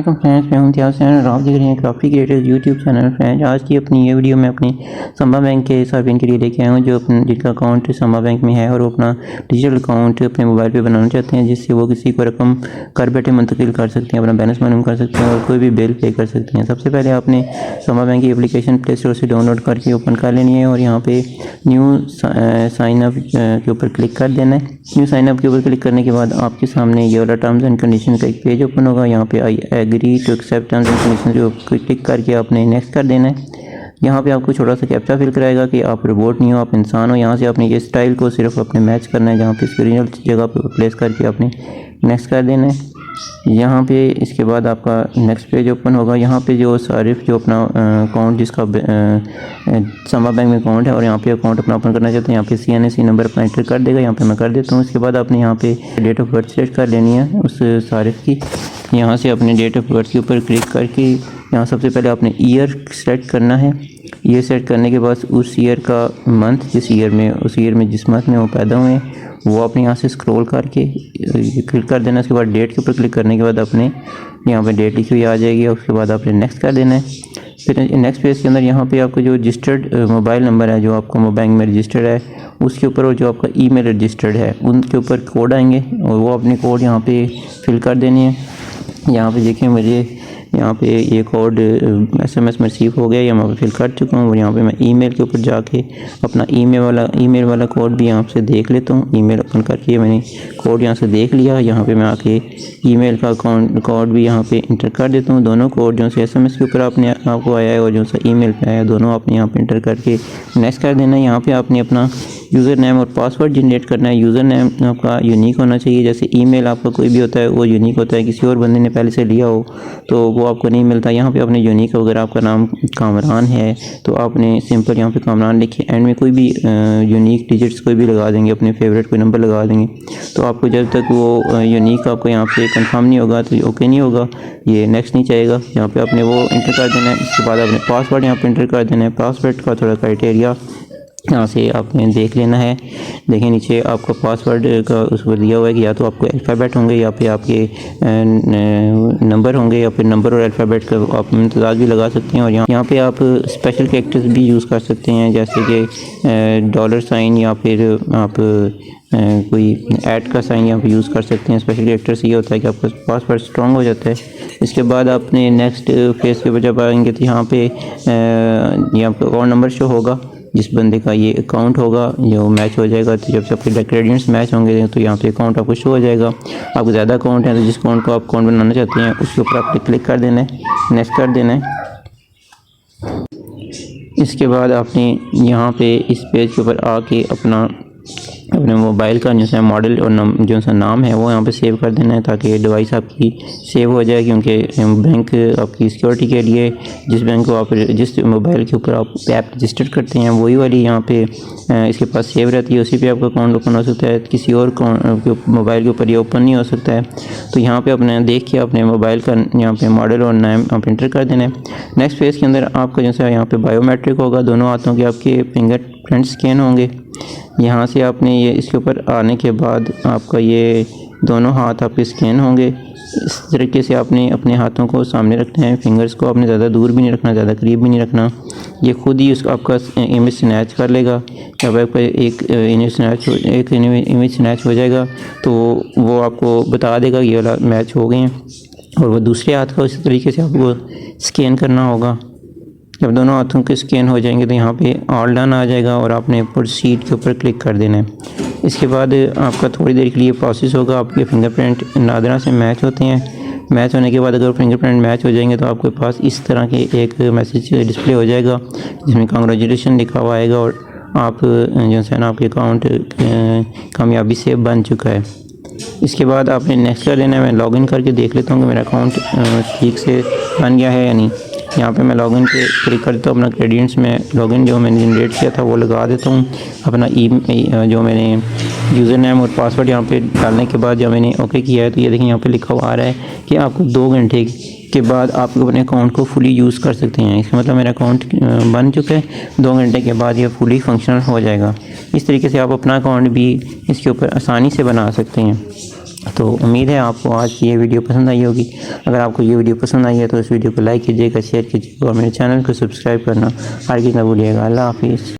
अस्सलाम फ्रेंड्स, मैं हूं इम्तियाज़ हुसैन और आप देख रहे हैं काफ़ी क्रिएटर्स यूट्यूब चैनल। फ्रेंड्स, आज की अपनी ये वीडियो मैं अपनी संबा बैंक के सार्फिन के लिए लेके आया हूं जो जिनका अकाउंट संबा बैंक में है और वो अपना डिजिटल अकाउंट अपने मोबाइल पे बनाना चाहते हैं, जिससे वो किसी को रकम घर बैठे मुंतकिल कर सकते हैं, अपना बैलेंस मालूम कर सकते हैं और कोई भी बिल पे कर सकते हैं। सबसे पहले आपने संबा बैंक की एप्लीकेशन प्ले स्टोर से डाउनलोड करके ओपन कर लेनी है और यहाँ पे न्यू साइन अप के ऊपर क्लिक कर देना है। न्यू साइन अप के ऊपर क्लिक करने के बाद आपके सामने ये वाला टर्म्स एंड कंडीशन का एक पेज ओपन होगा। यहाँ पे I agree to accept terms and condition जो क्लिक करके आपने नेक्स्ट कर देना है। यहाँ पे आपको छोटा सा कैप्चा फिल कराएगा कि आप रोबोट नहीं हो, आप इंसान हो। यहाँ से आपने ये स्टाइल को सिर्फ अपने मैच करना है, जहाँ पे इसकी ओरिजिनल जगह पे प्लेस करके आपने नेक्स्ट कर देना है। यहाँ पे इसके बाद आपका नेक्स्ट पेज ओपन होगा। यहाँ पे जो सारिफ जो अपना अकाउंट जिसका संबा बैंक में अकाउंट है और यहाँ पे अकाउंट अपना ओपन करना चाहते हैं, यहाँ पे CNC नंबर अपना एंटर कर देगा। यहाँ पे मैं कर देता हूँ। इसके बाद आपने यहाँ पे डेट ऑफ बर्थ सेट कर लेनी है उस सारिफ की। यहाँ से अपने डेट ऑफ बर्थ के ऊपर क्लिक करके यहाँ सबसे पहले आपने ईयर सेट करना है। ईयर सेट करने के बाद उस ईयर का मंथ उस ईयर में जिस मंथ में वो पैदा हुए हैं वो अपने यहाँ से स्क्रॉल करके क्लिक कर देना। उसके बाद डेट के ऊपर क्लिक करने के बाद अपने यहाँ पे डेट लिखी हुई आ जाएगी और उसके बाद आपने नेक्स्ट कर देना है। फिर नेक्स्ट पेज के अंदर यहाँ पे आपको जो रजिस्टर्ड मोबाइल नंबर है जो आपका बैंक में रजिस्टर्ड है उसके ऊपर और जो आपका ईमेल रजिस्टर्ड है उनके ऊपर कोड आएंगे और वो अपने कोड यहाँ पे फिल कर देनी है। यहाँ पे देखिए मुझे यहाँ पे ये कोड SMS में रिसीव हो गया, या मैं फिल कर चुका हूँ। और यहाँ पे मैं ईमेल के ऊपर जाके अपना ईमेल वाला कोड भी यहाँ से देख लेता हूँ। ईमेल ओपन करके मैंने कोड यहाँ से देख लिया। यहाँ पे मैं आके ईमेल का कोड भी यहाँ पे इंटर कर देता हूँ। दोनों कोड जो से SMS के ऊपर आपको आया है और जो सा ईमेल पे आया है दोनों आपने यहाँ पे इंटर करके नेक्स्ट कर देना है। यहाँ पे आपने अपना यूज़र नेम और पासवर्ड जनरेट करना है। यूज़र नेम आपका यूनिक होना चाहिए, जैसे ईमेल आपका कोई भी होता है वो यूनिक होता है, किसी और बंदे ने पहले से लिया हो तो वो आपको नहीं मिलता। यहाँ पे आपने यूनिक, अगर आपका नाम कामरान है तो आपने सिंपल यहाँ पे कामरान लिखे, एंड में कोई भी यूनिक डिजिट्स कोई भी लगा देंगे, अपने फेवरेट कोई नंबर लगा देंगे। तो आपको जब तक वो यूनिक आपको यहाँ पे कंफर्म नहीं होगा तो ओके नहीं होगा, ये नेक्स्ट नहीं चाहेगा। यहाँ पे आपने वो इंटर कर देना है। इसके बाद आपने पासवर्ड यहाँ पे इंटर कर देना है। पासवर्ड का थोड़ा क्राइटेरिया यहाँ से आपने देख लेना है। देखिए नीचे आपका पासवर्ड का उस पर दिया हुआ है कि या तो आपको अल्फ़ाबेट होंगे या फिर आपके नंबर होंगे, या फिर नंबर और अल्फ़ाबेट का आप इम्तियाज़ भी लगा सकते हैं। और यहाँ पे आप स्पेशल कैरेक्टर्स भी यूज़ कर सकते हैं, जैसे कि $साइन या फिर आप कोई ऐड का साइन यहाँ पे यूज़ कर सकते हैं। स्पेशल कैरेक्टर से ये होता है कि आपका पासवर्ड स्ट्रॉन्ग हो जाता है। इसके बाद आपने नेक्स्ट फेज़ के जब आएंगे तो यहाँ पे अकाउंट नंबर शो होगा जिस बंदे का ये अकाउंट होगा जो मैच हो जाएगा। तो जब सबके इंग्रेडिएंट्स मैच होंगे तो यहाँ पे अकाउंट आपको शो हो जाएगा। आपको ज़्यादा अकाउंट है तो जिस अकाउंट को आप अकाउंट बनाना चाहते हैं उसके ऊपर आपने क्लिक कर देना है, नेक्स्ट कर देना है। इसके बाद आपने यहाँ पे इस पेज के ऊपर आके अपने मोबाइल का जो सा मॉडल और जो सा नाम है वो यहाँ पे सेव कर देना है, ताकि डिवाइस आपकी सेव हो जाए। क्योंकि बैंक आपकी सिक्योरिटी के लिए जिस मोबाइल के ऊपर आप ऐप रजिस्टर करते हैं वही वाली यहाँ पे इसके पास सेव रहती है, उसी पे आपका अकाउंट ओपन हो सकता है। किसी और मोबाइल के ऊपर ये ओपन नहीं हो सकता है। तो यहाँ पे अपने देख के अपने मोबाइल का यहाँ पे मॉडल और नाम आप इंटर कर देना है। नेक्स्ट पेज के अंदर आपका जैसा यहाँ पे बायोमेट्रिक होगा, दोनों हाथों के आपके फिंगरप्रिंट स्कैन होंगे। यहाँ से आपने ये इसके ऊपर आने के बाद आपका ये दोनों हाथ आपके स्कैन होंगे। इस तरीके से आपने अपने हाथों को सामने रखना है, फिंगर्स को आपने ज़्यादा दूर भी नहीं रखना, ज़्यादा करीब भी नहीं रखना। ये खुद ही आपका इमेज स्नैच कर लेगा। जब आपका एक इमेज स्नैच हो जाएगा तो वो आपको बता देगा ये वाला मैच हो गए हैं, और वो दूसरे हाथ का उसी तरीके से आपको स्कैन करना होगा। जब दोनों हाथों के स्कैन हो जाएंगे तो यहाँ पे ऑल डन आ जाएगा और आपने प्रोसीड के ऊपर क्लिक कर देना है। इसके बाद आपका थोड़ी देर के लिए प्रोसेस होगा। आपके फिंगरप्रिंट नादरा से मैच होते हैं। मैच होने के बाद अगर फिंगरप्रिंट मैच हो जाएंगे तो आपके पास इस तरह के एक मैसेज डिस्प्ले हो जाएगा जिसमें कांग्रेचुलेशन लिखा हुआ आएगा और आप जो है ना आपके अकाउंट कामयाबी से बन चुका है। इसके बाद आपने नेक्स्ट कर देना है। मैं लॉगिन करके देख लेता हूँ कि मेरा अकाउंट ठीक से बन गया है या नहीं। यहाँ पे मैं लॉगिन पे क्लिक कर देता हूँ। अपना क्रेडिट्स में लॉगिन जो मैंने जनरेट किया था वो लगा देता हूँ। अपना जो मैंने यूज़र नेम और पासवर्ड यहाँ पे डालने के बाद जब मैंने ओके किया है तो ये देखिए यहाँ पे लिखा हुआ आ रहा है कि आपको 2 घंटे के बाद आप अपने अकाउंट को फुली यूज़ कर सकते हैं। इसका मतलब मेरा अकाउंट बन चुका है, 2 घंटे के बाद ये फुली फंक्शनल हो जाएगा। इस तरीके से आप अपना अकाउंट भी इसके ऊपर आसानी से बना सकते हैं। तो उम्मीद है आपको आज की ये वीडियो पसंद आई होगी। अगर आपको ये वीडियो पसंद आई है तो इस वीडियो को लाइक कीजिएगा, शेयर कीजिएगा और मेरे चैनल को सब्सक्राइब करना हरगिज़ ना भूलिएगा। अल्लाह हाफिज़।